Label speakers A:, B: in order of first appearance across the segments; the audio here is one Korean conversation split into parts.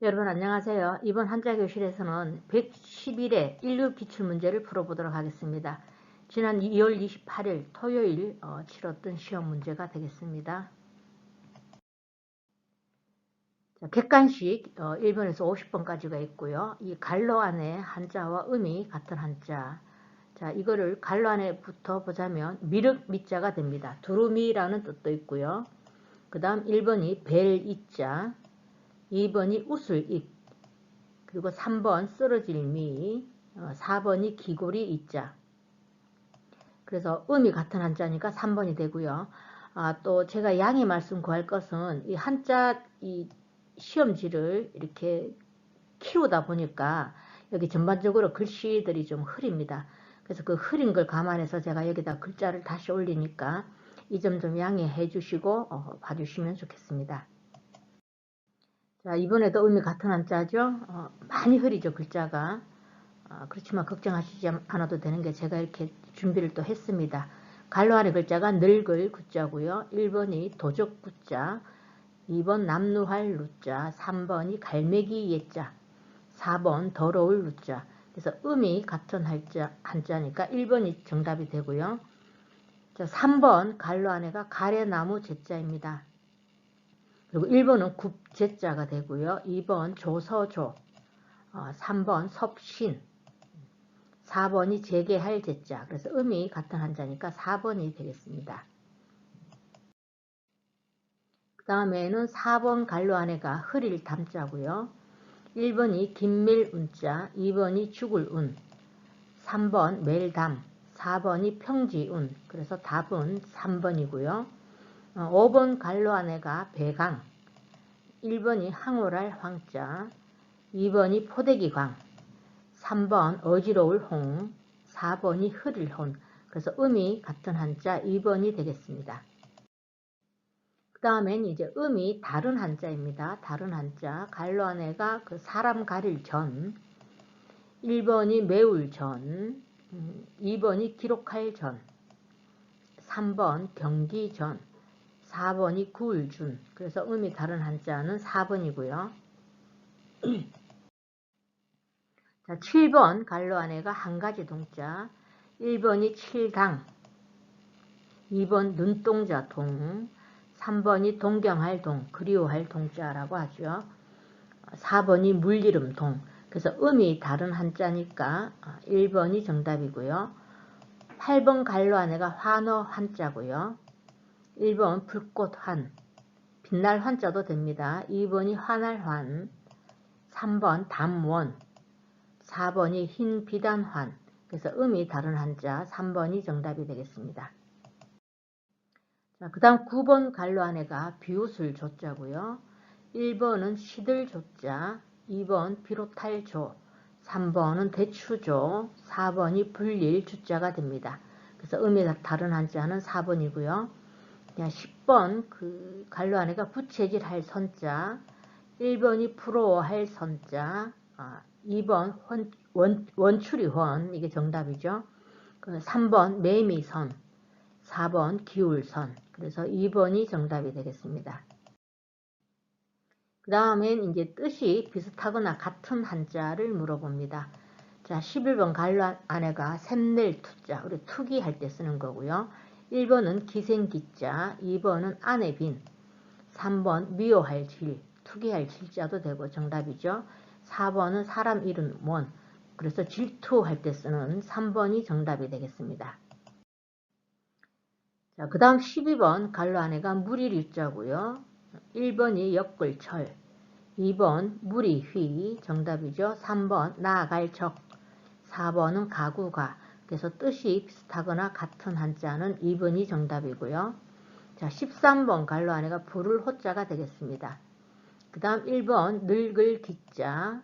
A: 여러분 안녕하세요. 이번 한자교실에서는 111회 1급 기출문제를 풀어보도록 하겠습니다. 지난 2월 28일 토요일 치렀던 시험 문제가 되겠습니다. 자, 객관식 1번에서 50번까지가 있고요. 이 갈로 안에 한자와 음이 같은 한자. 자, 이거를 갈로 안에부터 보자면 미륵 미자가 됩니다. 두루미라는 뜻도 있고요. 그 다음 1번이 벨 이자, 2번이 웃을 입, 그리고 3번 쓰러질 미, 4번이 기골이 이자. 그래서 음이 같은 한자니까 3번이 되고요. 또 제가 양해 말씀 구할 것은 이 한자 이 시험지를 이렇게 키우다 보니까 여기 전반적으로 글씨들이 좀 흐립니다. 그래서 그 흐린 걸 감안해서 제가 여기다 글자를 다시 올리니까 이 점 좀 양해해 주시고 봐주시면 좋겠습니다. 자, 이번에도 음이 같은 한자죠. 많이 흐리죠, 글자가. 그렇지만 걱정하시지 않아도 되는 게 제가 이렇게 준비를 또 했습니다. 갈로 안의 글자가 늙을 구자고요. 1번이 도적 구자, 2번 남루할 루자, 3번이 갈매기 예자, 4번 더러울 루자. 그래서 음이 같은 한자니까 1번이 정답이 되고요. 자, 3번 갈로 안에가 가래나무 제자입니다. 그리고 1번은 굽제자가 되고요. 2번 조서조, 3번 섭신, 4번이 재개할 제자. 그래서 음이 같은 한자니까 4번이 되겠습니다. 그 다음에는 4번 갈로 안에가 흐릴 담자고요. 1번이 김밀 운자, 2번이 죽을 운, 3번 멜담, 4번이 평지운. 그래서 답은 3번이고요. 5번 갈로 안에가 배강, 1번이 항오랄 황자, 2번이 포대기광, 3번 어지러울 홍, 4번이 흐릴 혼. 그래서 음이 같은 한자 2번이 되겠습니다. 그 다음엔 이제 음이 다른 한자입니다. 다른 한자. 갈로 안에가 그 사람 가릴 전, 1번이 매울 전, 2번이 기록할 전, 3번 경기 전, 4번이 구울 준. 그래서 음이 다른 한자는 4번이고요. 자, 7번 갈로 안에가 한 가지 동자, 1번이 칠당, 2번 눈동자 동, 3번이 동경할 동, 그리워할 동자라고 하죠. 4번이 물리름 동. 그래서 음이 다른 한자니까 1번이 정답이고요. 8번 갈로 안에가 환어 한자고요. 1번 불꽃 환, 빛날 환자도 됩니다. 2번이 환할 환, 3번 담원, 4번이 흰 비단 환. 그래서 음이 다른 한자 3번이 정답이 되겠습니다. 자, 그 다음 9번 갈로 안에가 비웃을 조자고요. 1번은 시들 조자, 2번 비롯할 조, 3번은 대추조, 4번이 불릴 주자가 됩니다. 그래서 음이 다른 한자는 4번이고요. 10번 그 갈로 안에가 부채질 할 선자, 1번이 부러워할 선자, 2번 원추리 원, 이게 정답이죠. 3번 매미선, 4번 기울선. 그래서 2번이 정답이 되겠습니다. 그 다음엔 이제 뜻이 비슷하거나 같은 한자를 물어봅니다. 자, 11번 갈로 안에가 샘낼 투자, 우리 투기 할 때 쓰는 거고요. 1번은 기생기자, 2번은 안에 빈, 3번 미워할 질, 투기할 질자도 되고 정답이죠. 4번은 사람 이름 원, 그래서 질투할 때 쓰는 3번이 정답이 되겠습니다. 자, 그 다음 12번 갈로 안에가 무리류자고요. 1번이 엮을철, 2번 무리휘 정답이죠. 3번 나아갈 적, 4번은 가구가. 그래서 뜻이 비슷하거나 같은 한자는 2번이 정답이고요. 자, 13번 갈로 안에가 부를 호자가 되겠습니다. 그 다음 1번 늙을 기자,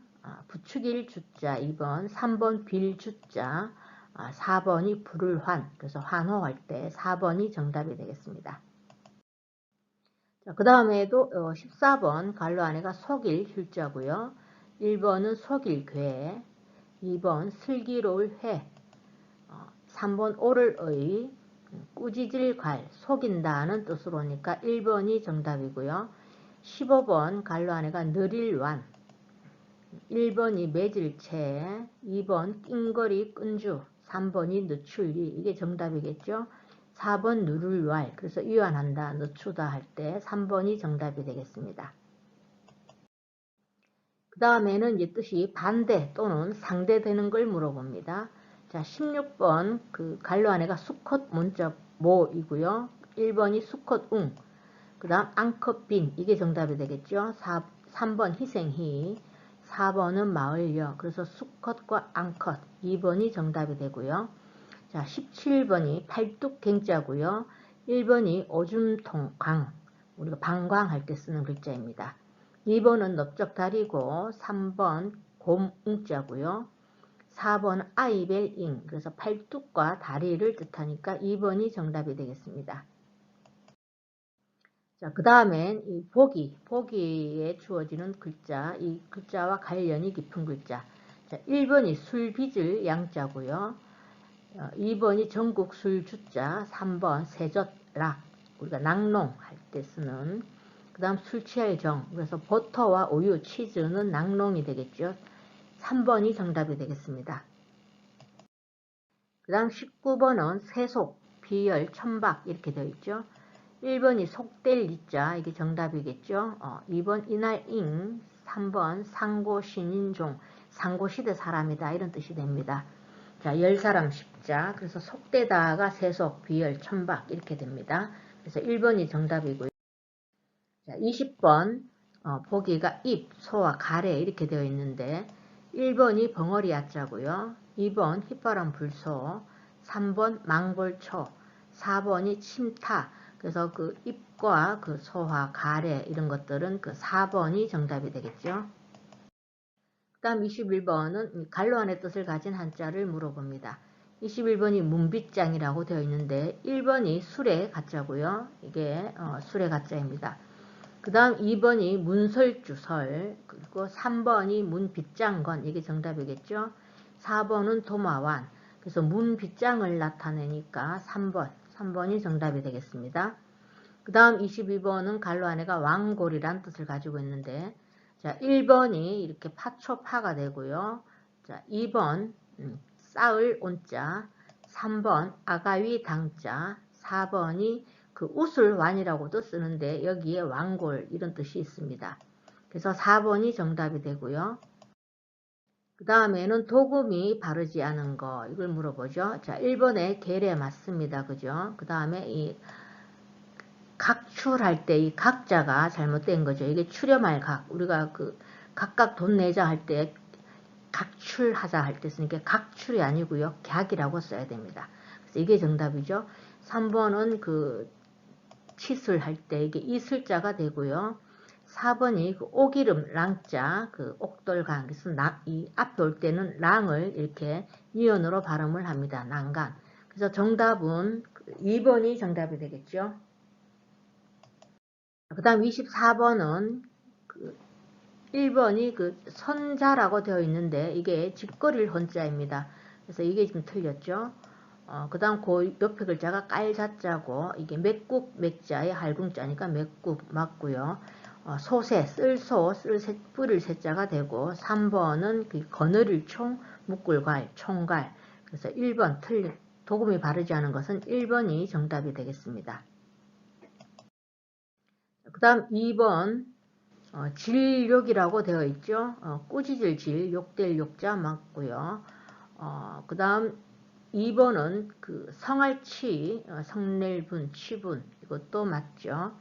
A: 부추길 주자 2번, 3번 빌 주자, 4번이 부를 환, 그래서 환호할 때 4번이 정답이 되겠습니다. 그 다음에도 14번 갈로 안에가 속일 힐자고요. 1번은 속일 괴, 2번 슬기로울 회, 3번 오를 의, 꾸짖을 갈, 속인다는 뜻으로니까 1번이 정답이고요. 15번 갈로 안에가 느릴 완, 1번이 매질체, 2번 낑거리 끈주, 3번이 늦출리, 이게 정답이겠죠. 4번 누를 왈, 그래서 위완한다, 늦추다 할 때 3번이 정답이 되겠습니다. 그 다음에는 이제 뜻이 반대 또는 상대되는 걸 물어봅니다. 자, 16번 그 갈로 안에가 수컷 문자 모이고요. 1번이 수컷 웅, 그 다음 앙컷 빈, 이게 정답이 되겠죠. 3번 희생희, 4번은 마을여, 그래서 수컷과 앙컷, 2번이 정답이 되고요. 자, 17번이 팔뚝갱자고요. 1번이 오줌통 광, 우리가 방광할 때 쓰는 글자입니다. 2번은 넓적다리고 3번 곰웅자고요. 4번 아이벨잉, 그래서 팔뚝과 다리를 뜻하니까 2번이 정답이 되겠습니다. 자, 그 다음엔 이 보기에 주어지는 글자, 이 글자와 관련이 깊은 글자. 자, 1번이 술 빚을 양자고요. 2번이 전국 술 주자, 3번 세젓락, 우리가 낙농 할 때 쓰는. 그 다음 술 취할 정, 그래서 버터와 우유, 치즈는 낙농이 되겠죠. 3번이 정답이 되겠습니다. 그 다음 19번은 세속, 비열, 천박 이렇게 되어 있죠. 1번이 속될 이자, 이게 정답이겠죠. 2번 이날잉, 3번 상고신인종, 상고시대 사람이다, 이런 뜻이 됩니다. 자, 열사람 십자, 그래서 속되다가 세속, 비열, 천박 이렇게 됩니다. 그래서 1번이 정답이고요. 자, 20번 보기가 입, 소와 가래 이렇게 되어 있는데 1번이 벙어리 야자고요. 2번 휘파람 불소, 3번 망벌초, 4번이 침타. 그래서 그 입과 그 소화, 가래 이런 것들은 그 4번이 정답이 되겠죠. 그 다음 21번은 갈로 안의 뜻을 가진 한자를 물어봅니다. 21번이 문빗장이라고 되어 있는데 1번이 술의 가짜고요. 이게 술의 가짜입니다. 그 다음 2번이 문설주설, 그리고 3번이 문빗장건, 이게 정답이겠죠. 4번은 도마완, 그래서 문빗장을 나타내니까 3번이 정답이 되겠습니다. 그 다음 22번은 갈로 안에가 왕골이란 뜻을 가지고 있는데, 자, 1번이 이렇게 파초파가 되고요. 자, 2번 쌓을 온자, 3번 아가위 당자, 4번이 그 웃을 완이라고도 쓰는데 여기에 왕골 이런 뜻이 있습니다. 그래서 4번이 정답이 되고요. 그 다음에는 도금이 바르지 않은 거, 이걸 물어보죠. 자, 1번에 계래 맞습니다. 그죠? 그 다음에 이 각출할 때 이 각자가 잘못된 거죠. 이게 출렴할 각, 우리가 그 각각 돈 내자 할 때 각출하자 할 때 쓰니까 각출이 아니고요. 객이라고 써야 됩니다. 그래서 이게 정답이죠. 3번은 그 치술할 때 이게 이슬자가 되고요. 4번이 그 오기름 랑자, 그 옥돌강, 그래서 이 앞에 올 때는 랑을 이렇게 니은으로 발음을 합니다. 난간. 그래서 정답은 2번이 정답이 되겠죠. 그 다음 24번은 그 1번이 그 선자라고 되어 있는데 이게 직거리를 헌자입니다. 그래서 이게 좀 틀렸죠. 그 다음 그 옆에 글자가 깔자자고 이게 맥국 맥자의 할궁자니까 맥국 맞고요. 소새, 쓸소, 뿌릴 새자가 되고 3번은 그 거느릴 총, 묶을갈, 총갈. 그래서 1번 도금이 바르지 않은 것은 1번이 정답이 되겠습니다. 그 다음 2번 질욕이라고 되어 있죠. 꾸짖을 질, 욕될 욕자 맞고요. 그 다음 2번은 그 성할치, 성낼분, 취분 이것도 맞죠.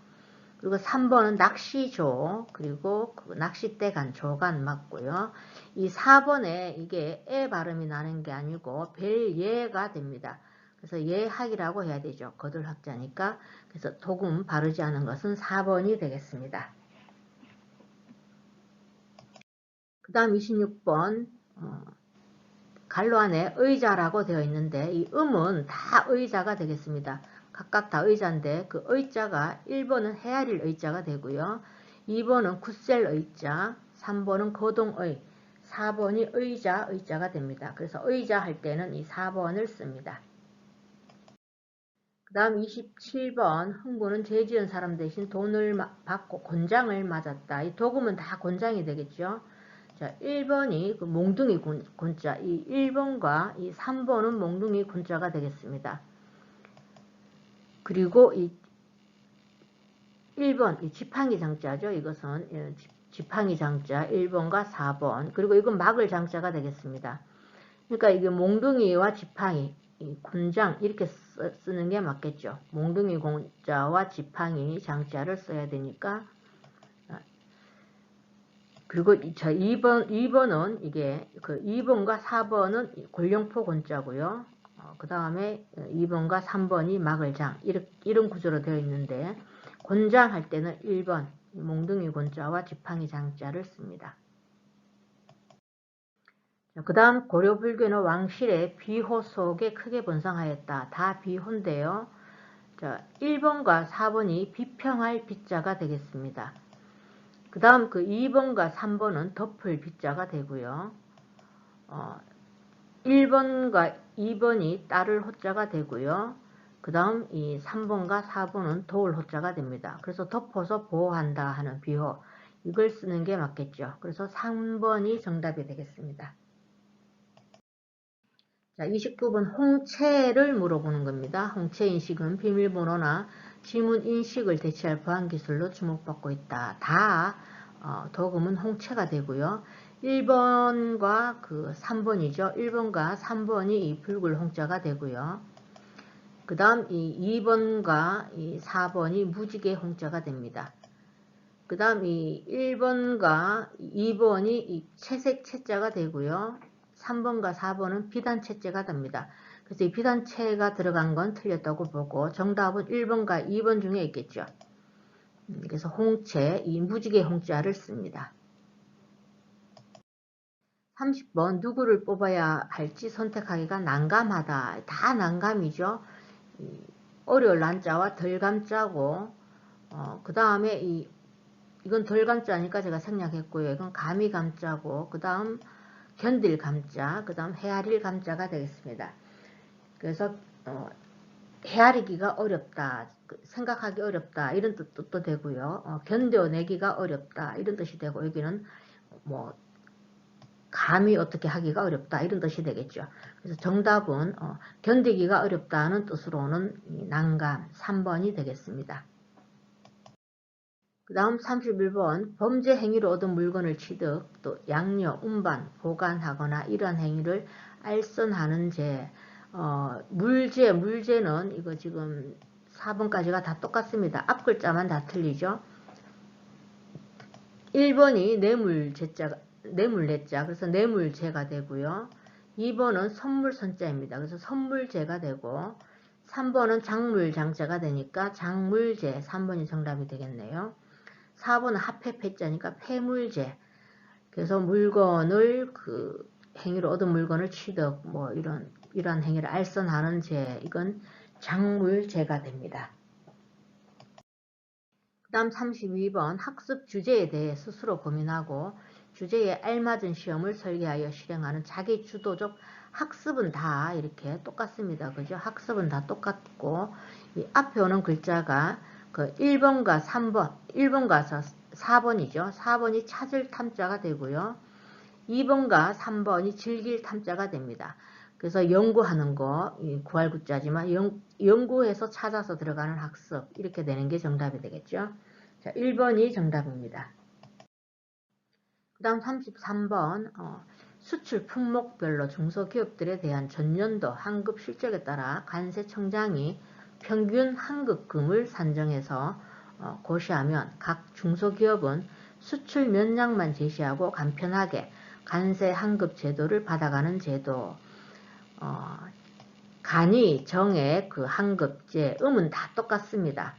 A: 그리고 3번은 낚시조, 그리고 그 낚싯대 간, 조간 맞고요. 이 4번에 이게 에 발음이 나는 게 아니고 벨예가 됩니다. 그래서 예학이라고 해야 되죠. 거들학자니까. 그래서 도금 바르지 않은 것은 4번이 되겠습니다. 그 다음 26번 갈로 안에 의자라고 되어 있는데 이 음은 다 의자가 되겠습니다. 각각 다 의자인데 그 의자가 1번은 헤아릴 의자가 되고요. 2번은 굳셀 의자, 3번은 거동의, 4번이 의자가 됩니다. 그래서 의자 할 때는 이 4번을 씁니다. 그 다음 27번 흥부는 죄 지은 사람 대신 돈을 받고 곤장을 맞았다. 이 도금은 다 곤장이 되겠죠. 자, 1번이 그 몽둥이 군자, 이 1번과 이 3번은 몽둥이 군자가 되겠습니다. 그리고 이 1번, 이 지팡이 장자죠. 이것은 지팡이 장자 1번과 4번. 그리고 이건 막을 장자가 되겠습니다. 그러니까 이게 몽둥이와 지팡이, 이 군장 이렇게 쓰는 게 맞겠죠. 몽둥이 군자와 지팡이 장자를 써야 되니까. 그리고 2번은 이게 그 2번과 4번은 골룡포 군자고요. 그 다음에 2번과 3번이 막을 장 이런 구조로 되어 있는데 곤장 할 때는 1번 몽둥이 곤자와 지팡이 장자를 씁니다. 그 다음 고려불교는 왕실의 비호 속에 크게 번성하였다. 다 비호인데요. 자, 1번과 4번이 비평할 비자가 되겠습니다. 그 다음 그 2번과 3번은 덮을 비자가 되고요. 1번과 2번이 따를 호자가 되고요. 그 다음 이 3번과 4번은 도울 호자가 됩니다. 그래서 덮어서 보호한다 하는 비호, 이걸 쓰는 게 맞겠죠. 그래서 3번이 정답이 되겠습니다. 자, 29번 홍채를 물어보는 겁니다. 홍채 인식은 비밀번호나 지문 인식을 대체할 보안기술로 주목받고 있다. 다 도금은 홍채가 되고요. 1번과 그 3번이죠. 1번과 3번이 이 붉을 홍자가 되고요. 그 다음 이 2번과 이 4번이 무지개 홍자가 됩니다. 그 다음 이 1번과 2번이 이 채색 채자가 되고요. 3번과 4번은 비단채자가 됩니다. 그래서 이 비단채가 들어간 건 틀렸다고 보고 정답은 1번과 2번 중에 있겠죠. 그래서 홍채, 이 무지개 홍자를 씁니다. 30번 누구를 뽑아야 할지 선택하기가 난감하다. 다 난감이죠. 어려울 난자와 덜감자고 그 다음에 이건 덜감자니까 제가 생략했고요. 이건 감이감자고 그 다음 견딜 감자, 그 다음 헤아릴 감자가 되겠습니다. 그래서 헤아리기가 어렵다, 생각하기 어렵다 이런 뜻도 되고요. 견뎌내기가 어렵다 이런 뜻이 되고 여기는 뭐 감히 어떻게 하기가 어렵다 이런 뜻이 되겠죠. 그래서 정답은 견디기가 어렵다는 뜻으로는 난감 3번이 되겠습니다. 그 다음 31번 범죄 행위로 얻은 물건을 취득, 또 양료, 운반, 보관하거나 이러한 행위를 알선하는 죄. 물죄는 이거 지금 4번까지가 다 똑같습니다. 앞 글자만 다 틀리죠. 1번이 뇌물내자, 그래서 뇌물죄가 되고요. 2번은 선물선자입니다. 그래서 선물죄가 되고 3번은 장물장자가 되니까 장물죄 3번이 정답이 되겠네요. 4번은 합해패자니까 폐물죄. 그래서 물건을 행위로 얻은 물건을 취득 뭐 이런 행위를 알선하는 죄, 이건 장물죄가 됩니다. 그 다음 32번 학습 주제에 대해 스스로 고민하고 주제에 알맞은 시험을 설계하여 실행하는 자기 주도적 학습은 다 이렇게 똑같습니다. 그죠? 학습은 다 똑같고 이 앞에 오는 글자가 그 1번과 3번, 1번과 4번이죠. 4번이 찾을 탐자가 되고요. 2번과 3번이 즐길 탐자가 됩니다. 그래서 연구하는 거, 구할 구자지만 연구해서 찾아서 들어가는 학습 이렇게 되는 게 정답이 되겠죠. 자, 1번이 정답입니다. 그 다음 33번 수출 품목별로 중소기업들에 대한 전년도 환급 실적에 따라 관세청장이 평균 환급금을 산정해서 고시하면 각 중소기업은 수출 면량만 제시하고 간편하게 관세 환급 제도를 받아가는 제도. 간이, 정액, 그 환급제, 음은 다 똑같습니다.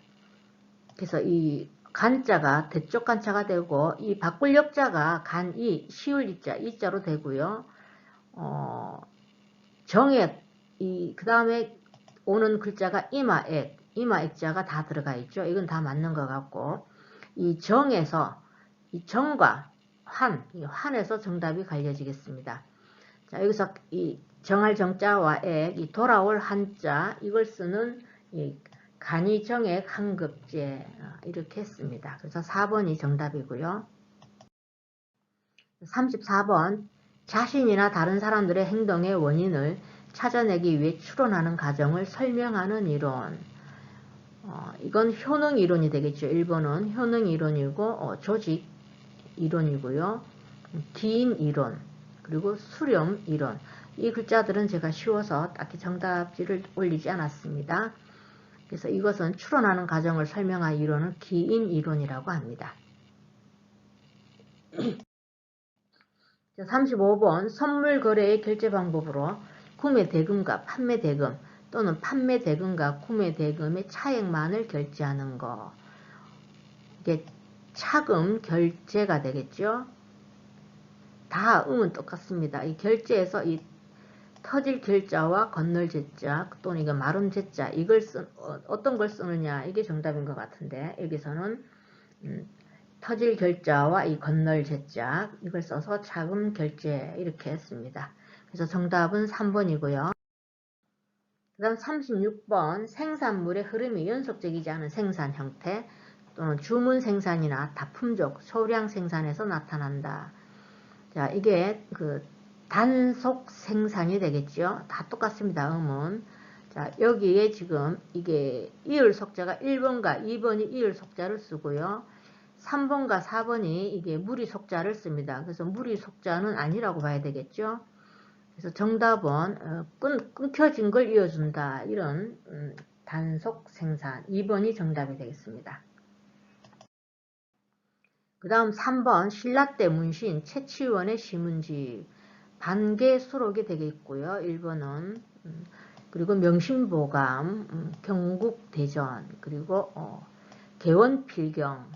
A: 그래서 이 간자가 대쪽 간자가 되고 이 바꿀 역자가 간이, 시울 이자, 이자로 되고요. 정액, 그 다음에 오는 글자가 이마액, 이마액자가 다 들어가 있죠. 이건 다 맞는 것 같고 이 정에서 이 정과 환에서 정답이 갈려지겠습니다. 자, 여기서 이 정할 정자와 액, 이 돌아올 한자, 이걸 쓰는 이 간이 정액 환급제 이렇게 했습니다. 그래서 4번이 정답이고요. 34번 자신이나 다른 사람들의 행동의 원인을 찾아내기 위해 추론하는 과정을 설명하는 이론. 이건 효능 이론이 되겠죠. 1번은 효능 이론이고 조직 이론이고요. 기인 이론, 그리고 수렴 이론. 이 글자들은 제가 쉬워서 딱히 정답지를 올리지 않았습니다. 그래서 이것은 추론하는 과정을 설명한 이론을 기인 이론이라고 합니다. 35번 선물 거래의 결제 방법으로 구매 대금과 판매 대금 또는 판매 대금과 구매 대금의 차액만을 결제하는 거. 이게 차금 결제가 되겠죠. 다 음은 똑같습니다. 이 결제에서 이 터질 결자와 건널 제자 또는 이거 마름 제자 이걸 어떤 걸 쓰느냐 이게 정답인 것 같은데 여기서는 터질 결자와 이 건널 제자 이걸 써서 차금 결제 이렇게 했습니다. 그래서 정답은 3번이고요. 그 다음 36번 생산물의 흐름이 연속적이지 않은 생산 형태 또는 주문 생산이나 다품족, 소량 생산에서 나타난다. 자, 이게 그 단속 생산이 되겠죠. 다 똑같습니다. 음은. 자, 여기에 지금 이게 이을 속자가 1번과 2번이 이을 속자를 쓰고요. 3번과 4번이 이게 무리 속자를 씁니다. 그래서 무리 속자는 아니라고 봐야 되겠죠. 그래서 정답은 끊겨진 걸 이어준다. 이런 단속 생산. 2번이 정답이 되겠습니다. 그 다음 3번 신라때 문신 채치원의 시문지 반개 수록이 되겠고요. 1번은 그리고 명심보감 경국대전 그리고 개원필경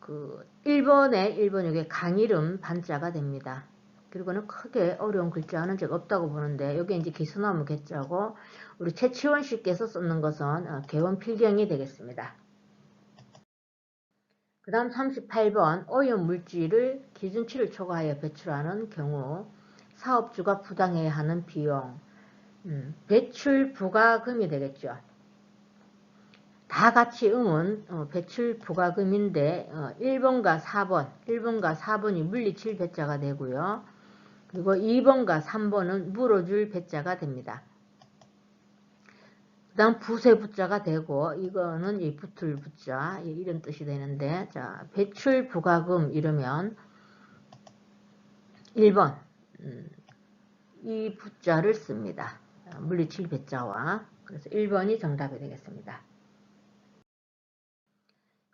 A: 그 1번에 1번 여기 강이름 반자가 됩니다. 그리고는 크게 어려운 글자는 제가 없다고 보는데 여기 이제 기수나무 개자고 우리 채치원 씨께서 썼는 것은 개원필경이 되겠습니다. 그 다음 38번 오염물질을 기준치를 초과하여 배출하는 경우 사업주가 부당해야 하는 비용 배출 부과금이 되겠죠. 다 같이 음은 배출 부과금인데 1번과 4번이 물리칠 배자가 되고요. 그리고 2번과 3번은 물어줄 배자가 됩니다. 그 다음 부세 부자가 되고 이거는 이 붙을 부자 이런 뜻이 되는데 자 배출 부과금 이러면 1번 이 부자를 씁니다. 물리칠 배자와 그래서 1번이 정답이 되겠습니다.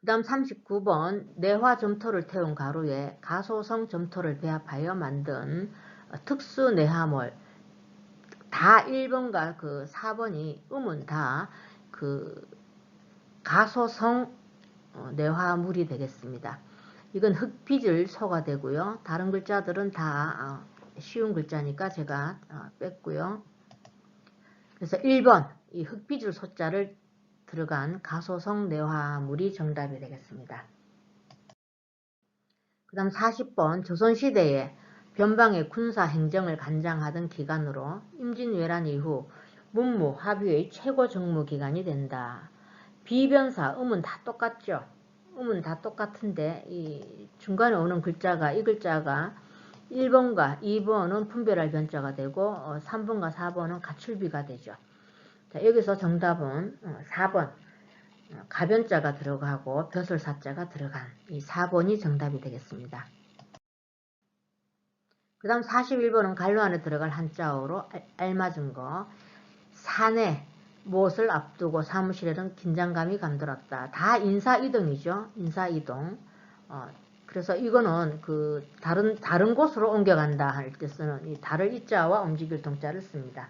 A: 그 다음 39번 내화 점토를 태운 가루에 가소성 점토를 배합하여 만든 특수 내화물 다 1번과 그 4번이 음은 다 그 가소성 내화물이 되겠습니다. 이건 흑비질 소가 되고요. 다른 글자들은 다 쉬운 글자니까 제가 뺐고요. 그래서 1번 이 흑비질 소자를 들어간 가소성 내화물이 정답이 되겠습니다. 그 다음 40번 조선시대에 변방의 군사 행정을 관장하던 기관으로 임진왜란 이후 문무, 합의의 최고 정무기관이 된다. 비변사, 음은 다 똑같죠. 음은 다 똑같은데 이 중간에 오는 글자가 이 글자가 1번과 2번은 분별할 변자가 되고 3번과 4번은 가출비가 되죠. 자, 여기서 정답은 4번 가변자가 들어가고 벼슬사자가 들어간 이 4번이 정답이 되겠습니다. 그 다음 41번은 갈로 안에 들어갈 한자어로 알맞은 거 사내 무엇을 앞두고 사무실에는 긴장감이 감돌았다. 다 인사이동이죠. 인사이동. 그래서 이거는 그 다른 곳으로 옮겨간다 할 때 쓰는 이 다를 이자와 움직일 동자를 씁니다.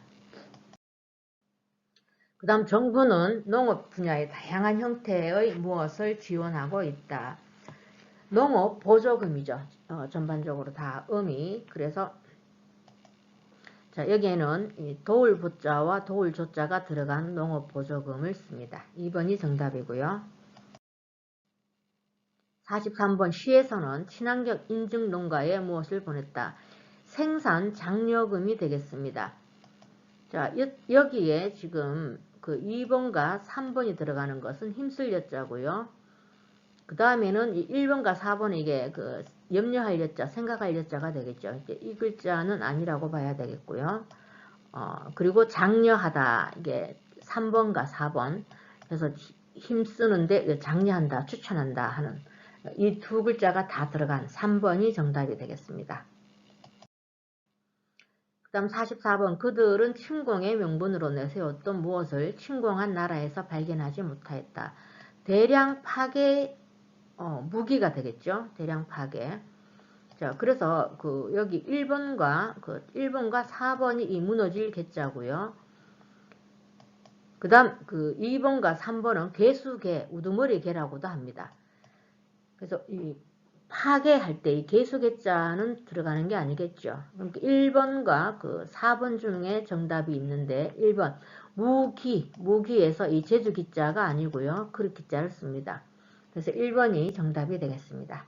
A: 그 다음 정부는 농업 분야의 다양한 형태의 무엇을 지원하고 있다. 농업 보조금이죠. 전반적으로 다 음이. 그래서 자 여기에는 이 도울 보자와 도울 조자가 들어간 농업 보조금을 씁니다. 2번이 정답이고요. 43번 시에서는 친환경 인증 농가에 무엇을 보냈다. 생산 장려금이 되겠습니다. 자 여기에 지금 그 2번과 3번이 들어가는 것은 힘쓸 여자고요. 그 다음에는 1번과 4번 이게 그 염려할 여자, 생각할 여자가 되겠죠. 이제 이 글자는 아니라고 봐야 되겠고요. 그리고 장려하다 이게 3번과 4번. 그래서 힘쓰는데 장려한다, 추천한다 하는 이 두 글자가 다 들어간 3번이 정답이 되겠습니다. 그 다음 44번 그들은 침공의 명분으로 내세웠던 무엇을 침공한 나라에서 발견하지 못하였다. 대량 파괴 무기가 되겠죠. 대량 파괴. 자, 그래서 그 여기 1번과 4번이 이 무너질 개자고요. 그 다음 그 2번과 3번은 개수개, 우두머리 개라고도 합니다. 그래서 이 파괴할 때 이 개수개자는 들어가는 게 아니겠죠. 그러니까 1번과 그 4번 중에 정답이 있는데 1번 무기에서 이 제주기자가 아니고요. 그릇기자를 씁니다. 그래서 1번이 정답이 되겠습니다.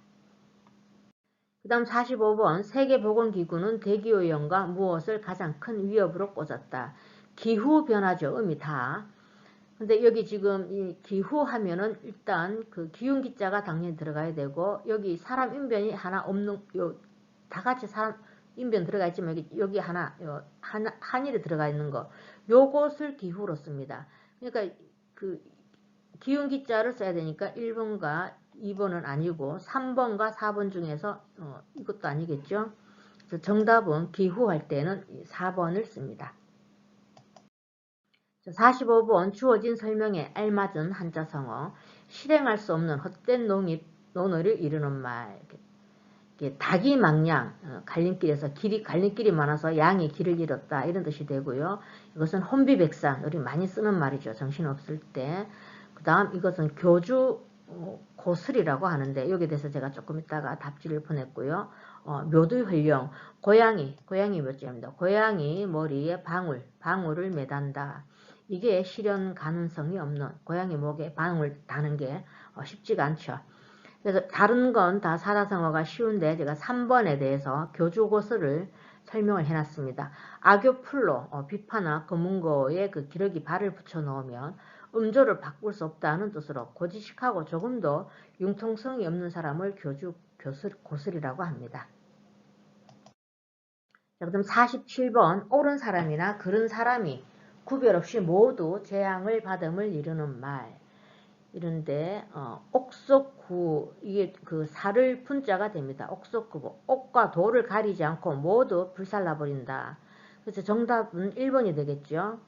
A: 그 다음 45번 세계보건기구는 대기오염과 무엇을 가장 큰 위협으로 꼽았다. 기후변화죠. 음이 다. 근데 여기 지금 이 기후 하면은 일단 그 기운기자가 당연히 들어가야 되고 여기 사람 인변이 하나 없는 다 같이 사람 인변 들어가 있지만 여기 하나 한일이 들어가 있는 거 요것을 기후로 씁니다. 그러니까 그 기운기자를 써야 되니까 1번과 2번은 아니고 3번과 4번 중에서 이것도 아니겠죠. 그래서 정답은 기후할 때는 4번을 씁니다. 45번 주어진 설명에 알맞은 한자성어 실행할 수 없는 헛된 논의를 이루는 말. 닭이 망양, 갈림길에서 갈림길이 많아서 양이 길을 잃었다 이런 뜻이 되고요. 이것은 혼비백산, 우리 많이 쓰는 말이죠. 정신없을 때. 그 다음 이것은 교주 고슬이라고 하는데 여기에 대해서 제가 조금 이따가 답지를 보냈고요. 묘두활용, 고양이 몇 자입니다. 고양이 머리에 방울을 매단다. 이게 실현 가능성이 없는 고양이 목에 방울 다는 게 쉽지가 않죠. 그래서 다른 건 다 사자성어가 쉬운데 제가 3번에 대해서 교주고서를 설명을 해놨습니다. 악교풀로 비파나 검은고에 그 기러기 발을 붙여 넣으면 음조를 바꿀 수 없다는 뜻으로 고지식하고 조금도 융통성이 없는 사람을 고슬이라고 합니다. 자, 그럼 47번 옳은 사람이나 그른 사람이 구별 없이 모두 재앙을 받음을 이루는 말. 이런데 옥석구 이게 그 살을 분자가 됩니다. 옥석구고 옥과 도를 가리지 않고 모두 불살라 버린다. 그래서 정답은 1번이 되겠죠.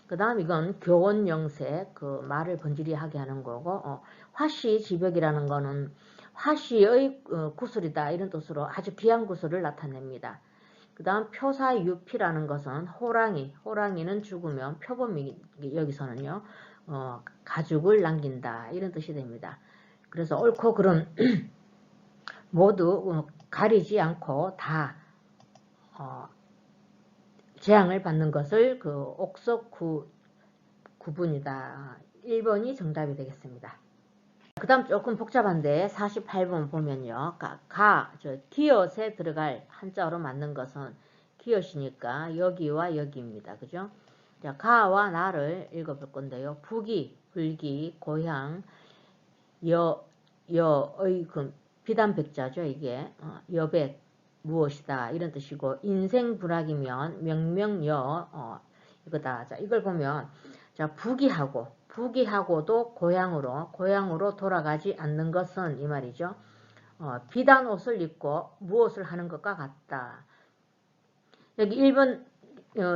A: 그 다음 이건 교원영세 그 말을 번지르하게 하는 거고 화시지벽이라는 거는 화시의 구슬이다 이런 뜻으로 아주 귀한 구슬을 나타냅니다. 그 다음 표사유피라는 것은 호랑이는 죽으면 표범이 여기서는요 가죽을 남긴다 이런 뜻이 됩니다. 그래서 옳고 그름 모두 가리지 않고 다 재앙을 받는 것을 그 옥석 구분이다. 1번이 정답이 되겠습니다. 그 다음 조금 복잡한데 48번 보면요. 기엇에 들어갈 한자어로 맞는 것은 기엇이니까 여기와 여기입니다. 그죠? 자, 가와 나를 읽어볼 건데요. 부기, 불기, 고향, 여의 비단백자죠. 이게 여백 무엇이다 이런 뜻이고 인생불악이면 명명여 이거다. 자, 이걸 보면 자 부기하고도 고향으로 돌아가지 않는 것은 이 말이죠. 비단 옷을 입고 무엇을 하는 것과 같다. 여기 1번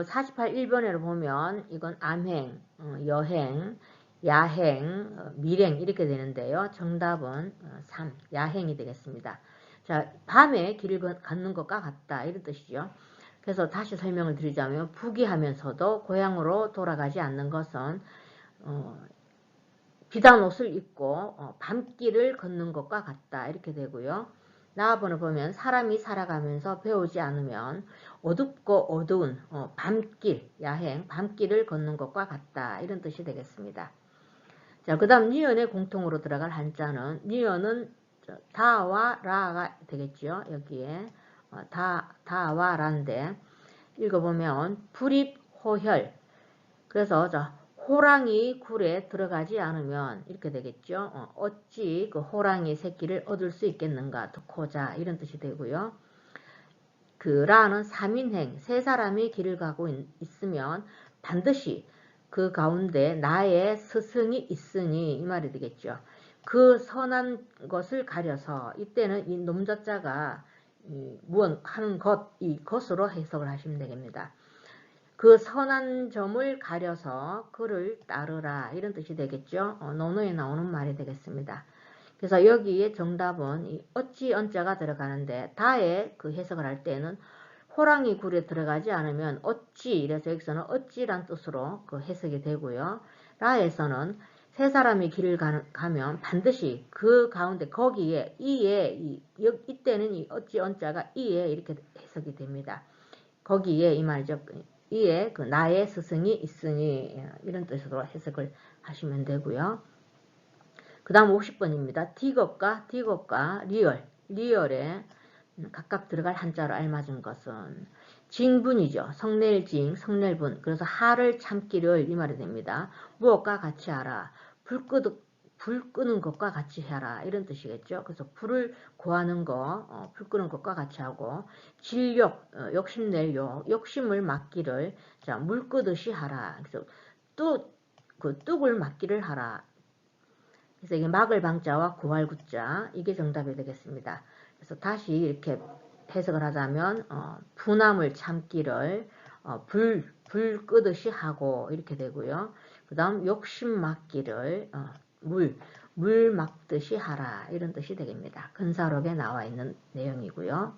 A: 48 1번에를 보면 이건 암행, 여행, 야행, 밀행 이렇게 되는데요. 정답은 3 야행이 되겠습니다. 자, 밤에 길을 걷는 것과 같다 이런 뜻이죠. 그래서 다시 설명을 드리자면 부귀하면서도 고향으로 돌아가지 않는 것은 비단 옷을 입고 밤길을 걷는 것과 같다 이렇게 되고요. 나아번을 보면 사람이 살아가면서 배우지 않으면 어둡고 어두운 야행, 밤길을 걷는 것과 같다 이런 뜻이 되겠습니다. 자, 그 다음 니은의 공통으로 들어갈 한자는 니은은 다와 라가 되겠죠. 여기에 다와 라인데 읽어보면 불입호혈 그래서 호랑이 굴에 들어가지 않으면 이렇게 되겠죠. 어찌 그 호랑이 새끼를 얻을 수 있겠는가 듣고자 이런 뜻이 되고요. 그 라는 3인행 세 사람이 길을 가고 있으면 반드시 그 가운데 나의 스승이 있으니 이 말이 되겠죠. 그 선한 것을 가려서 이때는 이 nom자자가 무언 하는 것, 이 것으로 해석을 하시면 되겠습니다. 그 선한 점을 가려서 그를 따르라 이런 뜻이 되겠죠. 논어에 나오는 말이 되겠습니다. 그래서 여기에 정답은 이 어찌 언자가 들어가는데 다에 그 해석을 할 때는 호랑이 굴에 들어가지 않으면 어찌 이래서 여기서는 어찌란 뜻으로 그 해석이 되고요. 라에서는 세 사람이 길을 가면 반드시 그 가운데 거기에 이에 이때는 이 어찌 언자가 이에 이렇게 해석이 됩니다. 거기에 이 말이죠. 이에 그 나의 스승이 있으니 이런 뜻으로 해석을 하시면 되고요. 그 다음 50번입니다. 디귿과 리얼에 각각 들어갈 한자로 알맞은 것은 징분이죠. 성낼징, 성낼분. 그래서 하를 참기를 이 말이 됩니다. 무엇과 같이 하라. 불 끄는 것과 같이 해라. 이런 뜻이겠죠. 그래서 불을 구하는 거, 불 끄는 것과 같이 하고 진욕, 욕심낼 욕심을 막기를 자, 물 끄듯이 하라. 그래서 그 뚝을 막기를 하라. 그래서 이게 막을 방자와 구할 구자 이게 정답이 되겠습니다. 그래서 다시 이렇게 해석을 하자면 분함을 참기를 불 끄듯이 하고 이렇게 되고요. 그 다음 욕심 막기를 물 막듯이 하라 이런 뜻이 되겠습니다. 근사록에 나와 있는 내용이고요.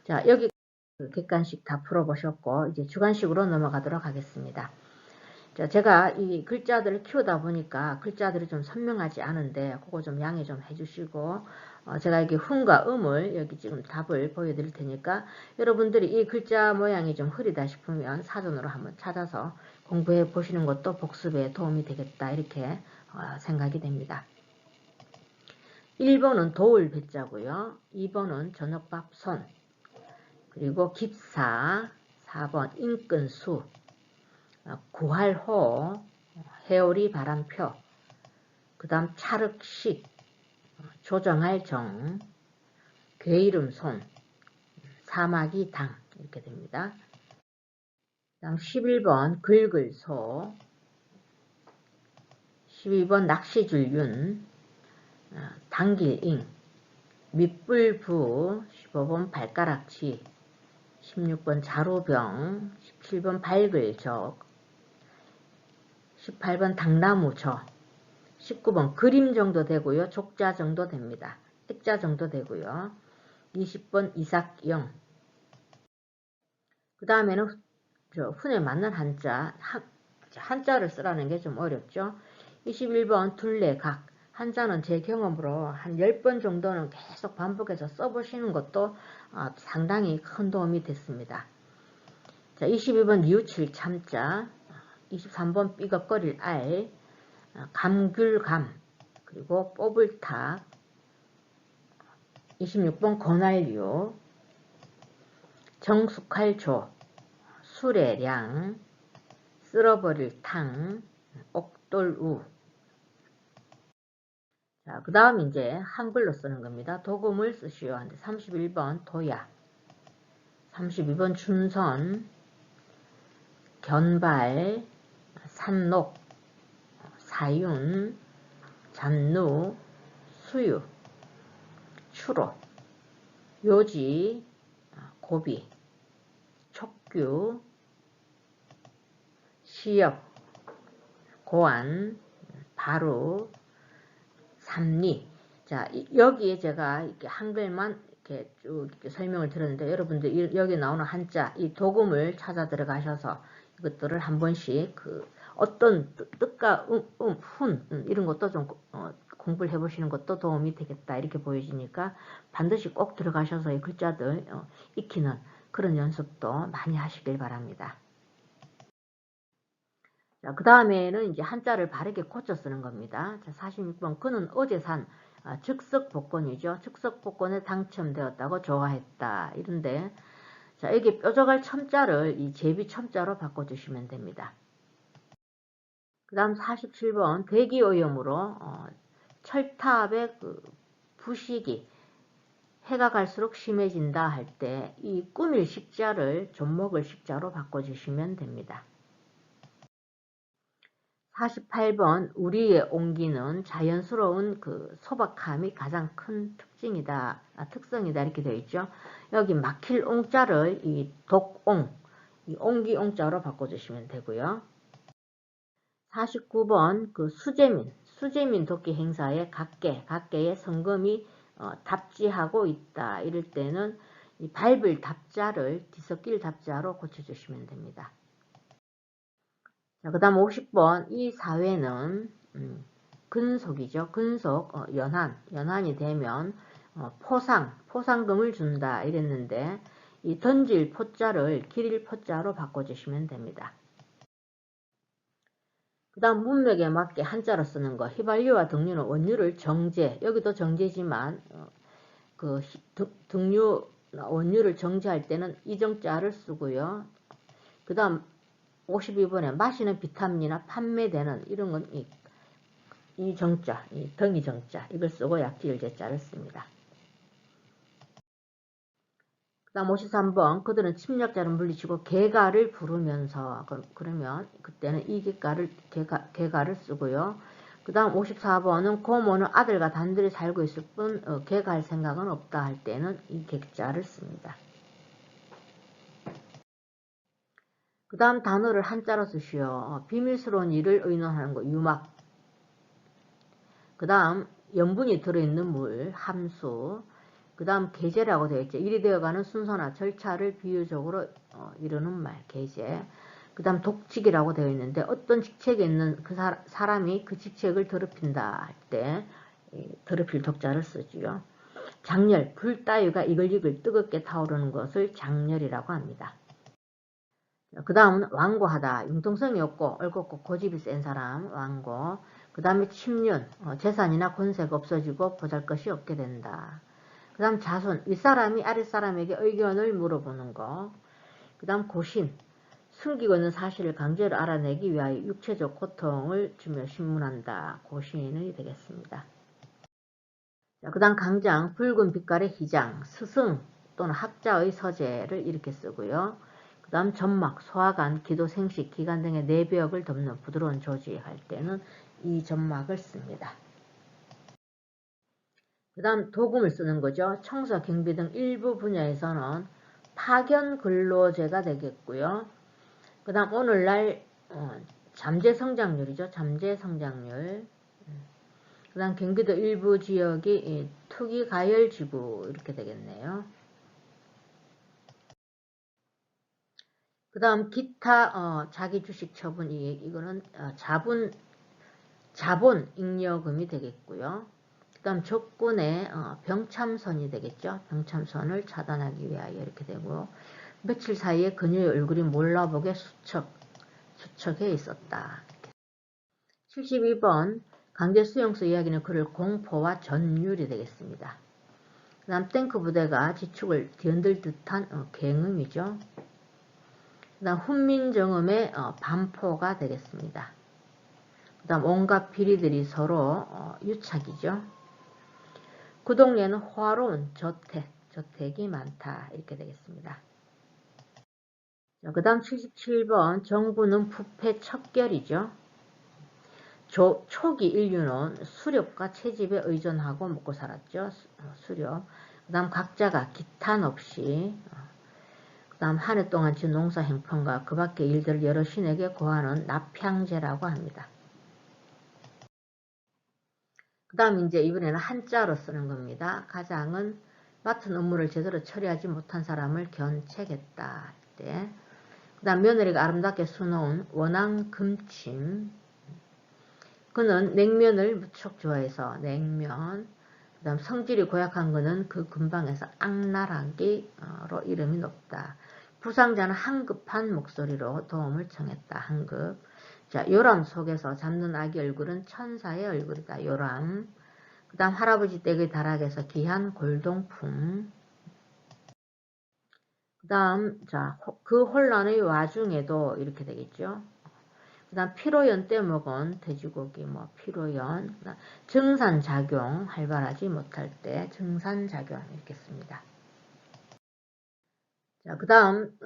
A: 자, 여기 객관식 다 풀어보셨고 이제 주관식으로 넘어가도록 하겠습니다. 자, 제가 이 글자들을 키우다 보니까 글자들이 좀 선명하지 않은데 그거 좀 양해 좀 해주시고 제가 이렇게 훈과 음을 여기 지금 답을 보여드릴 테니까 여러분들이 이 글자 모양이 좀 흐리다 싶으면 사전으로 한번 찾아서 공부해 보시는 것도 복습에 도움이 되겠다 이렇게 생각이 됩니다. 1번은 도울 배자고요. 2번은 저녁밥 손, 그리고 깁사, 4번 인근수, 구할호, 해오리 바람표, 그 다음 찰흙식, 조정할 정, 괴이름 손, 사마귀 당 이렇게 됩니다. 그 다음 11번 긁을 소, 12번 낚시줄 윤, 당길 잉, 밑불부, 15번 발가락치, 16번 자루병, 17번 밝을 적, 18번 당나무 저, 19번 그림 정도 되고요. 족자 정도 됩니다. 액자 정도 되고요. 20번 이삭영. 그 다음에는 훈에 맞는 한자를 쓰라는 게 좀 어렵죠. 21번 둘레각. 한자는 제 경험으로 한 10번 정도는 계속 반복해서 써보시는 것도 상당히 큰 도움이 됐습니다. 자, 22번 뉘우칠 참자, 23번 삐걱거릴 알, 감귤감, 그리고 뽑을 탁, 26번 권활류, 정숙할 조, 수레량, 쓸어버릴 탕, 옥돌우. 자, 그 다음 이제 한글로 쓰는 겁니다. 도금을 쓰시오. 31번 도야, 32번 춘선, 견발, 산록, 사윤, 잔누, 수유, 추로, 요지, 고비, 촉규, 시역, 고안, 바루, 삼리. 자, 여기에 제가 이렇게 한글만 이렇게 쭉 이렇게 설명을 드렸는데 여러분들 여기 나오는 한자 이 도금을 찾아 들어가셔서 이것들을 한 번씩 그 어떤 뜻과 훈 이런 것도 좀 공부를 해보시는 것도 도움이 되겠다 이렇게 보여지니까 반드시 꼭 들어가셔서 이 글자들 익히는 그런 연습도 많이 하시길 바랍니다. 자, 그 다음에는 이제 한자를 바르게 고쳐 쓰는 겁니다. 자, 46번 그는 어제 산 즉석복권이죠. 즉석복권에 당첨되었다고 좋아했다. 이런데 자, 여기 뾰족할 첨자를 이 제비 첨자로 바꿔주시면 됩니다. 그 다음 47번 대기오염으로 철탑의 그 부식이 해가 갈수록 심해진다 할 때 이 꾸밀 식자를 좀먹을 식자로 바꿔주시면 됩니다. 48번 우리의 온기는 자연스러운 그 소박함이 가장 큰 특성이다 이렇게 되어 있죠. 여기 막힐 옹자를 이 독옹, 이 옹기 옹자로 바꿔주시면 되고요. 49번 그 수재민 도끼 행사에 각계의 성금이 답지하고 있다 이럴 때는 이 밟을 답자를 뒤섞일 답자로 고쳐주시면 됩니다. 그 다음 50번 이 사회는 근속이죠. 근속 연한이 되면 포상금을 준다 이랬는데 이 던질 포자를 기릴 포자로 바꿔주시면 됩니다. 그 다음 문맥에 맞게 한자로 쓰는 거 휘발유와 등유는 원유를 정제, 여기도 정제지만 그 등유 원유를 정제할 때는 이정자를 쓰고요. 그 다음 52번에 마시는 비타민이나 판매되는 이런 건 이 정자, 이 덩이 정자 이걸 쓰고 약지을 제자를 씁니다. 그 다음 53번 그들은 침략자를 물리치고 개가를 부르면서 그러면 그때는 이 개가를 쓰고요. 그 다음 54번은 고모는 아들과 단둘이 살고 있을 뿐 개갈 생각은 없다 할 때는 이 객자를 씁니다. 그 다음 단어를 한자로 쓰시오. 비밀스러운 일을 의논하는 거 유막. 그 다음 염분이 들어있는 물 함수. 그 다음 계제라고 되어 있죠. 일이 되어가는 순서나 절차를 비유적으로 이루는 말 계제. 그 다음 독직이라고 되어 있는데 어떤 직책에 있는 그 사람이 그 직책을 더럽힌다 할 때 더럽힐 독자를 쓰지요. 장렬, 불 따위가 이글이글 뜨겁게 타오르는 것을 장렬이라고 합니다. 그 다음은 완고하다. 융통성이 없고 얼겁고 고집이 센 사람 완고. 그 다음에 침륜, 재산이나 권세가 없어지고 보잘것이 없게 된다. 그 다음 자손, 윗사람이 아랫사람에게 의견을 물어보는 거. 그 다음 고신, 숨기고 있는 사실을 강제로 알아내기 위하여 육체적 고통을 주며 신문한다. 고신이 되겠습니다. 그 다음 강장, 붉은 빛깔의 희장, 스승 또는 학자의 서재를 이렇게 쓰고요. 그 다음 점막, 소화관, 기도, 생식, 기관 등의 내벽을 덮는 부드러운 조직 할 때는 이 점막을 씁니다. 그 다음 도금을 쓰는 거죠. 청소, 경비 등 일부 분야에서는 파견 근로제가 되겠고요. 그 다음 오늘날 잠재 성장률이죠. 잠재 성장률. 그 다음 경기도 일부 지역이 투기 가열지구 이렇게 되겠네요. 그 다음 기타 자기 주식 처분 이익 이거는 자본 잉여금이 되겠고요. 그 다음 적군의 병참선이 되겠죠. 병참선을 차단하기 위하여 이렇게 되고 며칠 사이에 그녀의 얼굴이 몰라보게 수척해 있었다. 72번 강제 수용소 이야기는 그를 공포와 전율이 되겠습니다. 그 다음 탱크 부대가 지축을 뒤흔들 듯한 굉음이죠. 그 다음 훈민정음의 반포가 되겠습니다. 그 다음 온갖 비리들이 서로 유착이죠. 그 동네는 호화로운 저택이 많다 이렇게 되겠습니다. 그 다음 77번 정부는 부패 척결이죠. 초기 인류는 수렵과 채집에 의존하고 먹고 살았죠. 수렵. 그 다음 각자가 기탄 없이 그 다음 한 해 동안 지은 농사 행편과 그 밖의 일들을 여러 신에게 고하는 납향제라고 합니다. 그 다음 이제 이번에는 한자로 쓰는 겁니다. 가장은 맡은 업무를 제대로 처리하지 못한 사람을 견책했다. 때. 그 다음 며느리가 아름답게 수놓은 원앙금침. 그는 냉면을 무척 좋아해서 냉면. 그 다음 성질이 고약한 그는 그 근방에서 악랄하기로 이름이 높다. 부상자는 한급한 목소리로 도움을 청했다. 한급. 자, 요람 속에서 잡는 아기 얼굴은 천사의 얼굴이다. 요람. 그 다음 할아버지 댁의 다락에서 귀한 골동품. 그 다음 자, 그 혼란의 와중에도 이렇게 되겠죠. 그 그 다음 피로연 떼먹은 돼지고기, 뭐 피로연, 증산작용, 활발하지 못할 때 증산작용 이렇게 씁니다. 자, 그 다음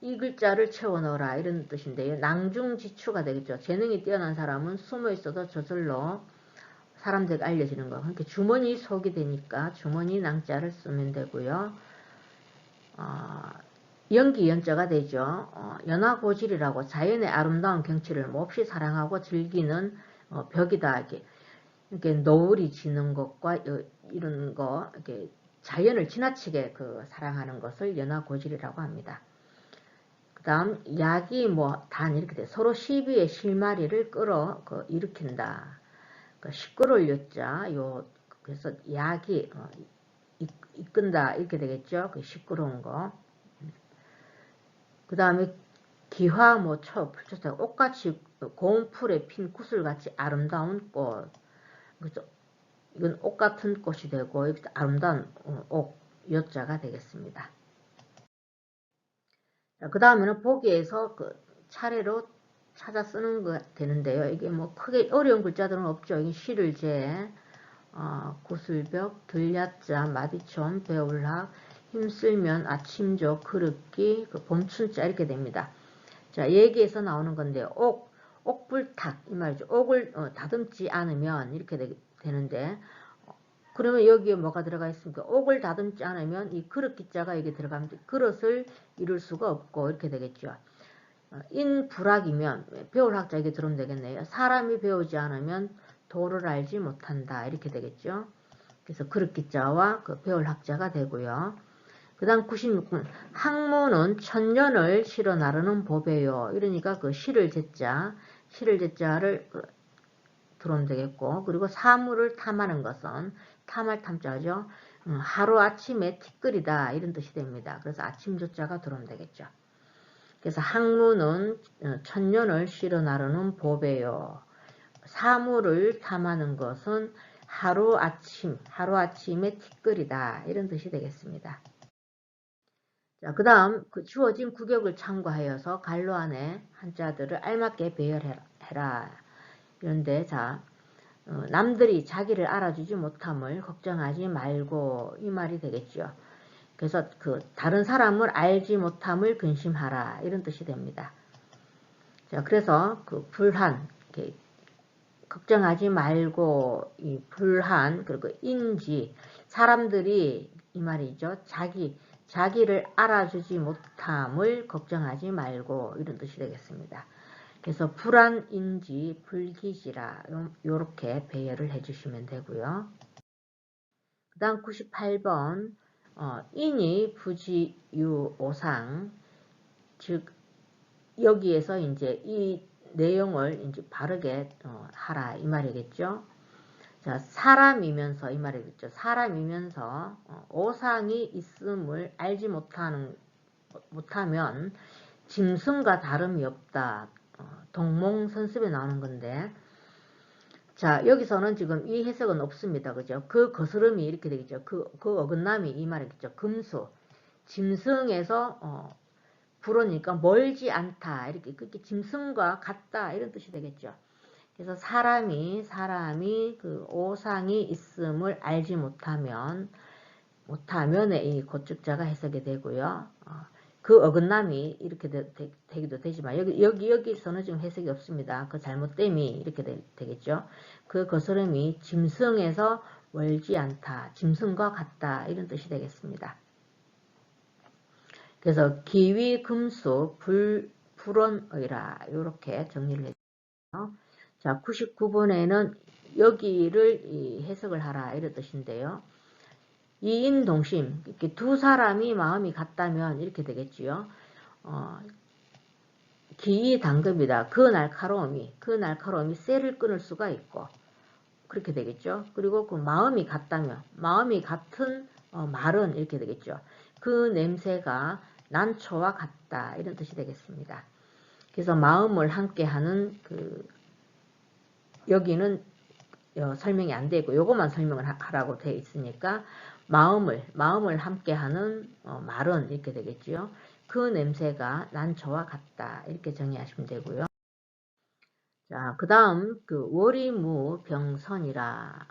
A: 이 글자를 채워 넣어라 이런 뜻인데요. 낭중지추가 되겠죠. 재능이 뛰어난 사람은 숨어 있어도 저절로 사람들에게 알려지는 거. 그러니까 주머니 속이 되니까 주머니 낭자를 쓰면 되고요. 연기 연자가 되죠. 연화고질이라고 자연의 아름다운 경치를 몹시 사랑하고 즐기는 벽이다. 이렇게 노을이 지는 것과 이런 거, 이렇게 자연을 지나치게 사랑하는 것을 연화고질이라고 합니다. 그 다음 약이 뭐 단 이렇게 돼. 서로 시비의 실마리를 끌어 일으킨다. 시끄러울 여자 그래서 약이 이끈다 이렇게 되겠죠. 시끄러운 거. 그 다음에 기화 모초 풀초자 옷같이 고운 풀에 핀 구슬같이 아름다운 꽃. 그래서 이건 옷 같은 꽃이 되고 아름다운 옷 여자가 되겠습니다. 그 다음에는 보기에서 차례로 찾아 쓰는 거 되는데요. 이게 뭐 크게 어려운 글자들은 없죠. 이게 시를제, 구슬벽, 들야자, 마디촌, 배울학, 힘쓸면, 아침조, 그릇기, 봄춘자 이렇게 됩니다. 자, 얘기에서 나오는 건데 옥불탁 이 말이죠. 옥을 다듬지 않으면 이렇게 되는데 그러면 여기에 뭐가 들어가 있습니까? 옥을 다듬지 않으면 이 그릇기자가 여기 들어가면 그릇을 이룰 수가 없고 이렇게 되겠죠. 인불학이면 배울 학자 이게 들으면 되겠네요. 사람이 배우지 않으면 도를 알지 못한다 이렇게 되겠죠. 그래서 그릇기자와 배울 학자가 되고요. 그 다음 96분 학문은 천년을 실어 나르는 법이에요. 이러니까 시를 제자를 들어오면 되겠고, 그리고 사물을 탐하는 것은 탐할 탐자죠. 하루아침에 티끌이다 이런 뜻이 됩니다. 그래서 아침조자가 들어오면 되겠죠. 그래서 학문은 천년을 실어 나르는 법이에요. 사물을 탐하는 것은 하루아침에 티끌이다 이런 뜻이 되겠습니다. 자, 그 다음 주어진 구격을 참고하여서 갈로 안에 한자들을 알맞게 배열해라. 그런데 자, 남들이 자기를 알아주지 못함을 걱정하지 말고 이 말이 되겠죠. 그래서 다른 사람을 알지 못함을 근심하라 이런 뜻이 됩니다. 자, 그래서 불한 걱정하지 말고 이 불한 그리고 인지 사람들이 이 말이죠. 자기를 알아주지 못함을 걱정하지 말고 이런 뜻이 되겠습니다. 그래서 불안인지 불기지라 요렇게 배열을 해주시면 되고요. 그 다음 98번 인이 부지유오상 즉 여기에서 이제 이 내용을 이제 바르게 하라 이 말이겠죠. 자, 사람이면서 이 말이겠죠. 사람이면서 오상이 있음을 알지 못하면 짐승과 다름이 없다. 동몽선습에 나오는 건데, 자, 여기서는 지금 이 해석은 없습니다. 그죠? 그 거스름이 이렇게 되겠죠. 그 어긋남이 이 말이겠죠. 금수. 짐승에서, 불어니까 멀지 않다. 이렇게 짐승과 같다. 이런 뜻이 되겠죠. 그래서 사람이 오상이 있음을 알지 못하면의 이 고축자가 해석이 되고요. 그 어긋남이 이렇게 되기도 되지만 여기서는 지금 해석이 없습니다. 그 잘못됨이 이렇게 되겠죠. 그 거스름이 짐승에서 멀지 않다. 짐승과 같다. 이런 뜻이 되겠습니다. 그래서 기위 금수 불원의라 이렇게 정리를 해주세요. 자, 99번에는 여기를 해석을 하라 이런 뜻인데요. 이인동심 이렇게 두 사람이 마음이 같다면 이렇게 되겠지요. 기이당급이다. 그 날카로움이 쇠를 끊을 수가 있고 그렇게 되겠죠. 그리고 그 마음이 같다면 마음이 같은 말은 이렇게 되겠죠. 그 냄새가 난초와 같다 이런 뜻이 되겠습니다. 그래서 마음을 함께하는 여기는 설명이 안 되고 요것만 설명을 하라고 되어 있으니까 마음을 함께하는 말은 이렇게 되겠지요. 그 냄새가 난초와 같다 이렇게 정의하시면 되고요. 자, 그 다음 그 월이무병선이라.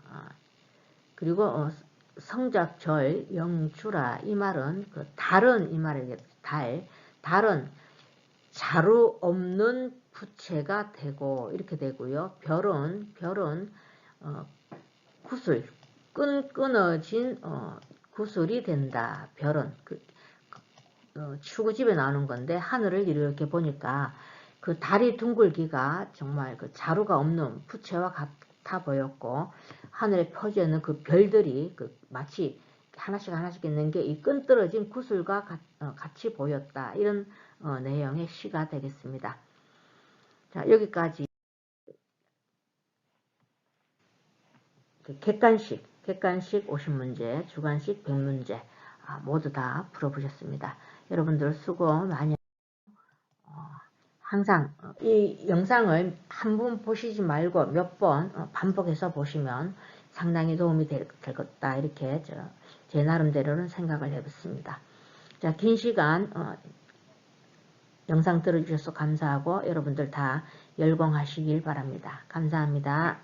A: 그리고 성작절 영주라. 이 말은 그 달은 이 말이겠죠. 달은 자루 없는 부채가 되고 이렇게 되고요. 별은 구슬 끊어진 구슬이 된다. 별은 추구집에 나오는 건데 하늘을 이렇게 보니까 그 달이 둥글기가 정말 그 자루가 없는 부채와 같아 보였고 하늘에 펴져 있는 그 별들이 마치 하나씩 있는 게 이 끈떨어진 구슬과 같이 보였다. 이런 내용의 시가 되겠습니다. 자, 여기까지 객관식 50문제, 주관식 100문제 모두 다 풀어보셨습니다. 여러분들 수고 많이 항상 이 영상을 한 번 보시지 말고 몇 번 반복해서 보시면 상당히 도움이 될 것다. 이렇게 제 나름대로는 생각을 해봤습니다. 자, 긴 시간 영상 들어주셔서 감사하고 여러분들 다 열공하시길 바랍니다. 감사합니다.